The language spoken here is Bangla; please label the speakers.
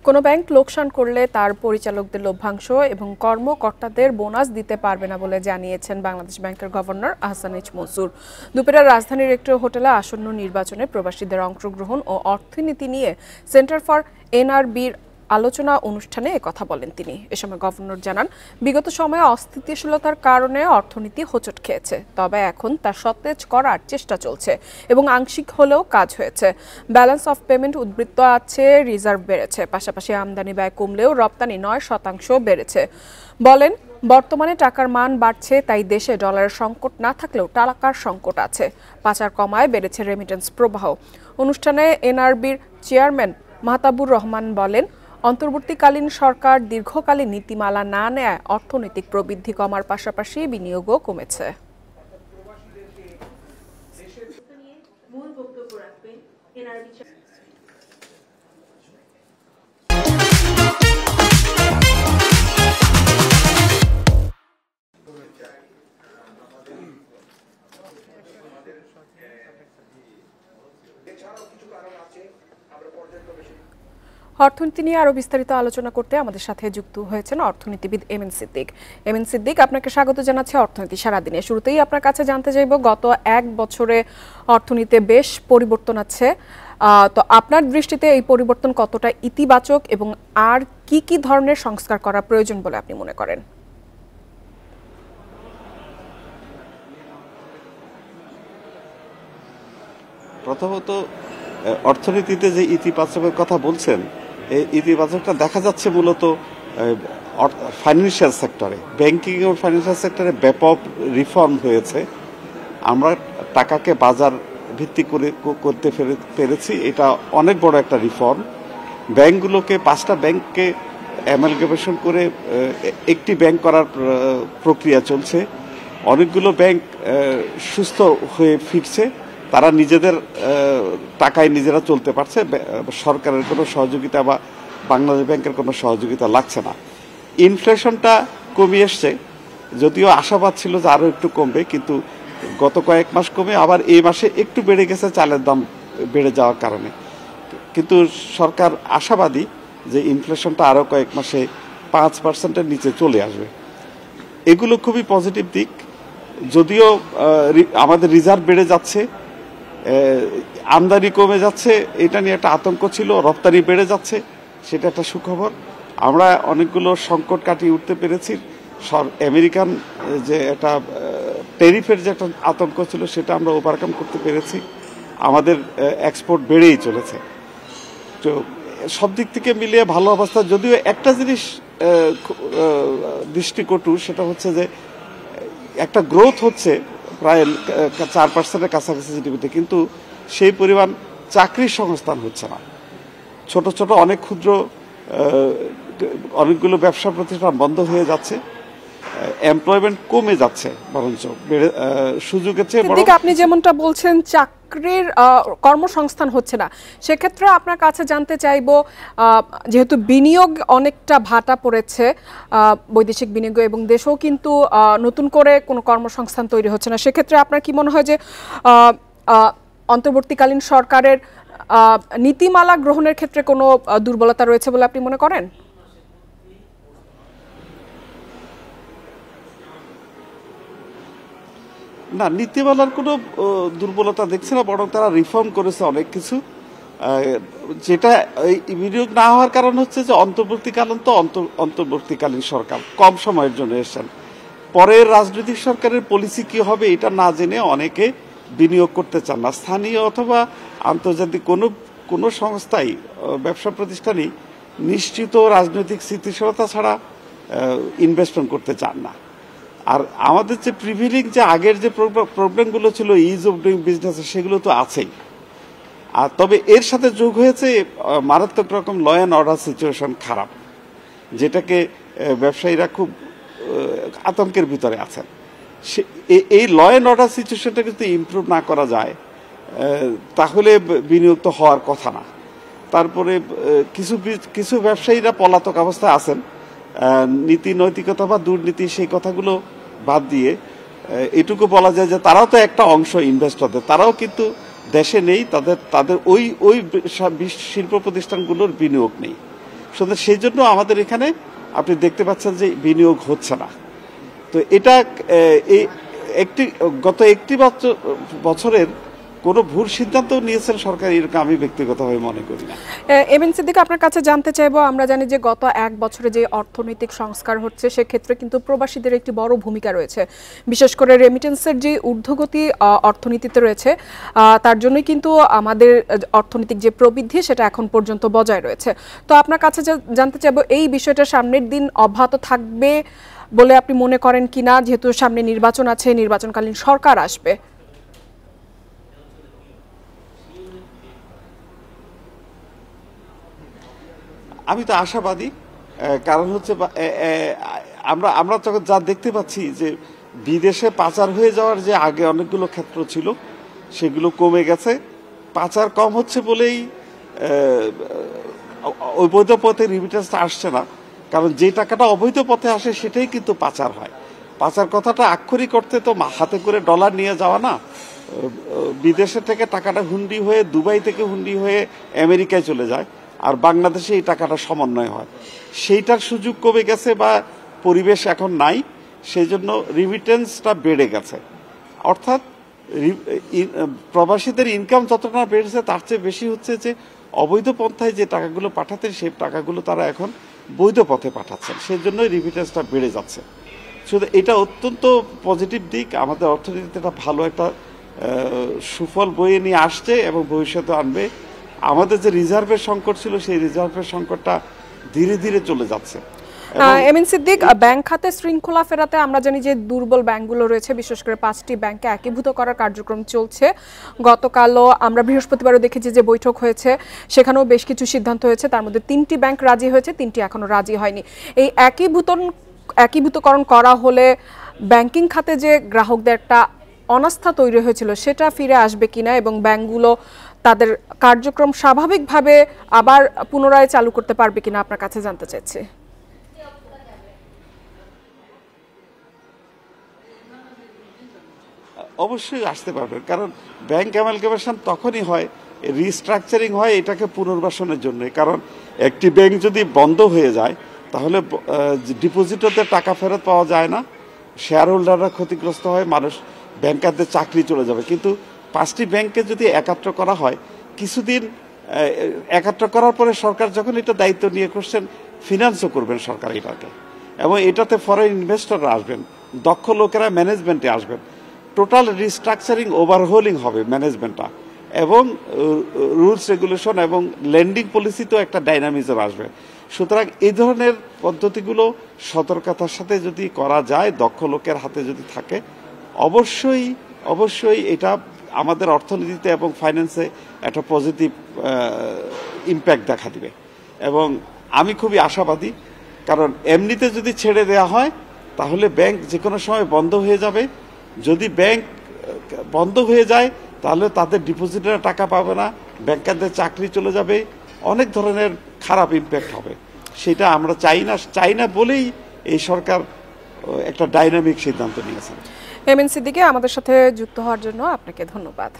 Speaker 1: কোনো ব্যাংক লোকসান করলে তার পরিচালকদের লভ্যাংশ এবং কর্মকর্তাদের বোনাস দিতে পারবে না বলে জানিয়েছেন বাংলাদেশ ব্যাংকের গভর্নর আহসান এইচ মনসুর। দুপুরে রাজধানীর একটি হোটেলে আসন্ন নির্বাচনে প্রবাসীদের অংশগ্রহণ ও অর্থনীতি নিয়ে সেন্টার ফর এনআরবির আলোচনা অনুষ্ঠানে একথা বলেন তিনি। এ সময় গভর্নর জানান, বিগত সময়ে অস্থিতিশীলতার কারণে অর্থনীতি হোঁচট খেয়েছে, তবে এখন তা সতেজ করার চেষ্টা চলছে এবং আংশিক হলেও কাজ হয়েছে। ব্যালেন্স অফ পেমেন্ট উদ্বৃত্ত আছে, রিজার্ভ বেড়েছে, পাশাপাশি আমদানি ব্যয় কমলেও রপ্তানি 9% বেড়েছে। বলেন, বর্তমানে টাকার মান বাড়ছে, তাই দেশে ডলারের সংকট না থাকলেও টাকার সংকট আছে। পাচার কমায় বেড়েছে রেমিটেন্স প্রবাহ। অনুষ্ঠানে এনআরবির চেয়ারম্যান মাহতাবুর রহমান বলেন, অন্তর্বর্তীকালীন সরকার দীর্ঘকালীন নীতিমালা না নেয় অর্থনৈতিক প্রবৃদ্ধি কমার পাশাপাশি বিনিয়োগও কমেছে। অর্থনীতি নিয়ে আরো বিস্তারিত আলোচনা করতে আমাদের সাথে যুক্ত হয়েছেন অর্থনীতিবিদ এমএন সিদ্দিক। এমএন সিদ্দিক, আপনাকে স্বাগত জানাচ্ছি অর্থনীতি সারাদিনে। শুরুতেই আপনার কাছে জানতে চাইব, গত এক বছরে অর্থনীতিতে বেশ পরিবর্তন আছে, তো আপনার দৃষ্টিতে এই পরিবর্তন কতটা ইতিবাচক এবং আর কি কি ধরনের সংস্কার করা প্রয়োজন বলে আপনি মনে করেন?
Speaker 2: প্রথমত, অর্থনীতিতে যে ইতিবাচকের কথা বলছেন, এই ইতিবাচকটা দেখা যাচ্ছে মূলত ফাইন্যান্সিয়াল সেক্টরে, ব্যাংকিং ও ফাইন্যান্সিয়াল সেক্টরে ব্যাপক রিফর্ম হয়েছে। আমরা টাকাকে বাজার ভিত্তিক করতে পেরেছি, এটা অনেক বড় একটা রিফর্ম। ব্যাংকগুলোকে 5টা ব্যাংককে অ্যামালগামেশন করে একটি ব্যাংক করার প্রক্রিয়া চলছে। অনেকগুলো ব্যাংক সুস্থ হয়ে ফিরছে, তারা নিজেদের টাকায় নিজেরা চলতে পারছে, সরকারের কোনো সহযোগিতা বা বাংলাদেশ ব্যাংকের কোনো সহযোগিতা লাগছে না। ইনফ্লেশনটা কমে এসছে, যদিও আশাবাদ ছিল যে আরও একটু কমবে, কিন্তু গত কয়েক মাস কমে আবার এই মাসে একটু বেড়ে গেছে চালের দাম বেড়ে যাওয়ার কারণে। কিন্তু সরকার আশাবাদী যে ইনফ্লেশনটা আরও কয়েক মাসে 5%-এর নিচে চলে আসবে। এগুলো খুবই পজিটিভ দিক। যদিও আমাদের রিজার্ভ বেড়ে যাচ্ছে, আমদানি কমে যাচ্ছে, এটা নিয়ে একটা আতঙ্ক ছিল। রপ্তানি বেড়ে যাচ্ছে, সেটা একটা সুখবর। আমরা অনেকগুলো সংকট কাটিয়ে উঠতে পেরেছি। আমেরিকান যে একটা ট্যারিফের যে একটা আতঙ্ক ছিল, সেটা আমরা ওভারকাম করতে পেরেছি। আমাদের এক্সপোর্ট বেড়েই চলেছে। তো সব দিক থেকে মিলিয়ে ভালো অবস্থা। যদিও একটা জিনিস দৃষ্টিকটু, সেটা হচ্ছে যে একটা গ্রোথ হচ্ছে প্রায় 4%-এর কাছাকাছি জিডিপিতে, কিন্তু সেই পরিমাণ চাকরির সংস্থান হচ্ছে না। ছোট ছোট অনেক ক্ষুদ্র অনেকগুলো ব্যবসা প্রতিষ্ঠান বন্ধ হয়ে যাচ্ছে, এমপ্লয়মেন্ট কমে যাচ্ছে, বরঞ্চ সুযোগের চেয়ে বড়।
Speaker 1: আপনি যেমনটা বলছেন চাকরির কর্মসংস্থান হচ্ছে না, সেক্ষেত্রে আপনার কাছে জানতে চাইব, যেহেতু বিনিয়োগ অনেকটা ভাটা পড়েছে, বৈদেশিক বিনিয়োগ, এবং দেশেও কিন্তু নতুন করে কোনো কর্মসংস্থান তৈরি হচ্ছে না, সেক্ষেত্রে আপনার কি মনে হয় যে অন্তর্বর্তীকালীন সরকারের নীতিমালা গ্রহণের ক্ষেত্রে কোনো দুর্বলতা রয়েছে বলে আপনি মনে করেন?
Speaker 2: না, নীতিমালার কোনো দুর্বলতা দেখছে না, বরং তারা রিফর্ম করেছে অনেক কিছু। যেটা বিনিয়োগ না হওয়ার কারণ হচ্ছে যে অন্তর্বর্তীকালীন সরকার কম সময়ের জন্য এসেছেন। পরের রাজনৈতিক সরকারের পলিসি কি হবে এটা না জেনে অনেকে বিনিয়োগ করতে চান না। স্থানীয় অথবা আন্তর্জাতিক কোনো সংস্থাই, ব্যবসা প্রতিষ্ঠানই নিশ্চিত রাজনৈতিক স্থিতিশীলতা ছাড়া ইনভেস্টমেন্ট করতে চান না। আর আমাদের যে প্রিভিলিং, যে আগের যে প্রবলেমগুলো ছিল ইজ অফ ডুইং বিজনেস, সেগুলো তো আছেই। আর তবে এর সাথে যোগ হয়েছে মারাত্মক রকম ল অ্যান্ড অর্ডার সিচুয়েশন খারাপ, যেটাকে ব্যবসায়ীরা খুব আতঙ্কের ভিতরে আছেন। এই ল অ্যান্ড অর্ডার সিচুয়েশনটা কিন্তু ইমপ্রুভ না করা যায়, তাহলে বিনিয়োগ তো হওয়ার কথা না। তারপরে কিছু ব্যবসায়ীরা পলাতক অবস্থায় আছেন, নীতি নৈতিকতা বা দুর্নীতি সেই কথাগুলো বাদ দিয়ে এটুকু বলা যায় যে তারাও তো একটা অংশ ইনভেস্টরদের, তারাও কিন্তু দেশে নেই, তাদের ওই শিল্প প্রতিষ্ঠানগুলোর বিনিয়োগ নেই। সুতরাং সেই জন্য আমাদের এখানে আপনি দেখতে পাচ্ছেন যে বিনিয়োগ হচ্ছে না। তো এটা গত একটি বছরের কোনো ভুল সিদ্ধান্ত নিয়েছেন সরকার, এরকম আমি ব্যক্তিগতভাবে মনে করি না।
Speaker 1: এমএন সিদ্দিক, আপনার কাছে জানতে চাইবো, আমরা জানি যে গত এক বছরে যে অর্থনৈতিক সংস্কার হচ্ছে সেক্ষেত্রে কিন্তু প্রবাসীদের একটি বড় ভূমিকা রয়েছে, বিশেষ করে রেমিটেন্সের যে ঊর্ধ্বগতি অর্থনীতিতে রয়েছে তার জন্যই কিন্তু আমাদের অর্থনৈতিক যে প্রবৃদ্ধি সেটা এখন পর্যন্ত বজায় রয়েছে। তো আপনার কাছে জানতে চাইবো এই বিষয়টা সামনের দিন অব্যাহত থাকবে বলে আপনি মনে করেন কিনা, যেহেতু সামনে নির্বাচন আছে, নির্বাচনকালীন সরকার আসবে?
Speaker 2: আমি তো আশাবাদী, কারণ হচ্ছে আমরা তখন যা দেখতে পাচ্ছি যে বিদেশে পাচার হয়ে যাওয়ার যে আগে অনেকগুলো ক্ষেত্র ছিল সেগুলো কমে গেছে। পাচার কম হচ্ছে বলেই অবৈধ পথে রিমিটেন্সটা আসছে না, কারণ যে টাকাটা অবৈধ পথে আসে সেটাই কিন্তু পাচার হয়। পাচার কথাটা আক্ষরিক অর্থে তো হাতে করে ডলার নিয়ে যাওয়া না, বিদেশে থেকে টাকাটা হুন্ডি হয়ে, দুবাই থেকে হুন্ডি হয়ে আমেরিকায় চলে যায়, আর বাংলাদেশে এই টাকাটা সমন্বয় হয়। সেইটার সুযোগ কমে গেছে বা পরিবেশ এখন নাই, সেই জন্য রিমিটেন্সটা বেড়ে গেছে। অর্থাৎ প্রবাসীদের ইনকাম যতটা বেড়েছে তার চেয়ে বেশি হচ্ছে যে অবৈধ পন্থায় যে টাকাগুলো পাঠাতেন সেই টাকাগুলো তারা এখন বৈধ পথে পাঠাচ্ছেন, সেই জন্যই রিমিটেন্সটা বেড়ে যাচ্ছে। শুধু এটা অত্যন্ত পজিটিভ দিক, আমাদের অর্থনীতিতে একটা ভালো একটা সুফল বয়ে নিয়ে আসছে এবং ভবিষ্যতে আনবে। আমাদের যে রিজার্ভের সংকট ছিল সেই রিজার্ভের সংকটটা ধীরে ধীরে চলে যাচ্ছে।
Speaker 1: এমএন সিদ্দিক, ব্যাংক খাতে শৃঙ্খলা ফেরাতে আমরা জানি যে দুর্বল ব্যাংকগুলো রয়েছে, বিশেষ করে 5টি ব্যাংকে একীভূত করার কার্যক্রম চলছে। গতকালও আমরা বৃহস্পতিবারও দেখেছি যে বৈঠক হয়েছে, সেখানেও বেশ কিছু সিদ্ধান্ত হয়েছে, তার মধ্যে 3টি ব্যাংক রাজি হয়েছে, 3টি এখনো রাজি হয়নি। এই একীভূতকরণ করা হলে ব্যাংকিং খাতে যে গ্রাহকদের একটা অনাস্থা তৈরি হয়েছিল সেটা ফিরে আসবে কিনা এবং ব্যাংকগুলো তাদের কার্যক্রম স্বাভাবিকভাবে আবার পুনরায় চালু করতে পারবে কিনা আপনার কাছে জানতে চাইছি।
Speaker 2: অবশ্যই আসতে পারবে, কারণ ব্যাংক অ্যামালগামেশন তখনই হয়, রিস্ট্রাকচারিং হয় এটাকে পুনর্বাসনের জন্য। কারণ একটি ব্যাংক যদি বন্ধ হয়ে যায় তাহলে ডিপোজিটরদের টাকা ফেরত পাওয়া যায় না, শেয়ার হোল্ডাররা ক্ষতিগ্রস্ত হয়, মানুষ ব্যাংকারদের চাকরি চলে যাবে। কিন্তু 5টি ব্যাংকে যদি একাত্র করা হয়, কিছুদিন একাত্র করার পরে সরকার যখন এটা দায়িত্ব নিয়ে করছেন, ফিনান্সও করবেন সরকার এটাকে, এবং এটাতে ফরেন ইনভেস্টররা আসবেন, দক্ষ লোকেরা ম্যানেজমেন্টে আসবেন, টোটাল রিস্ট্রাকচারিং ওভারহোলিং হবে ম্যানেজমেন্টটা, এবং রুলস রেগুলেশন এবং লেন্ডিং পলিসিতেও একটা ডাইনামিজম আসবে। সুতরাং এই ধরনের পদ্ধতিগুলো সতর্কতার সাথে যদি করা যায়, দক্ষ লোকের হাতে যদি থাকে, অবশ্যই এটা আমাদের অর্থনীতিতে এবং ফাইন্যান্সে একটা পজিটিভ ইম্প্যাক্ট দেখা দিবে। এবং আমি খুবই আশাবাদী, কারণ এমনিতে যদি ছেড়ে দেওয়া হয় তাহলে ব্যাংক যে কোনো সময় বন্ধ হয়ে যাবে। যদি ব্যাংক বন্ধ হয়ে যায় তাহলে তাদের ডিপোজিটরা টাকা পাবে না, ব্যাংকারদের চাকরি চলে যাবে, অনেক ধরনের খারাপ ইম্প্যাক্ট হবে। সেটা আমরা চাই না বলেই এই সরকার একটা ডাইনামিক সিদ্ধান্ত নিয়েছে।
Speaker 1: এমএন সিদ্দিক, আমাদের সাথে যুক্ত হওয়ার জন্য আপনাকে ধন্যবাদ।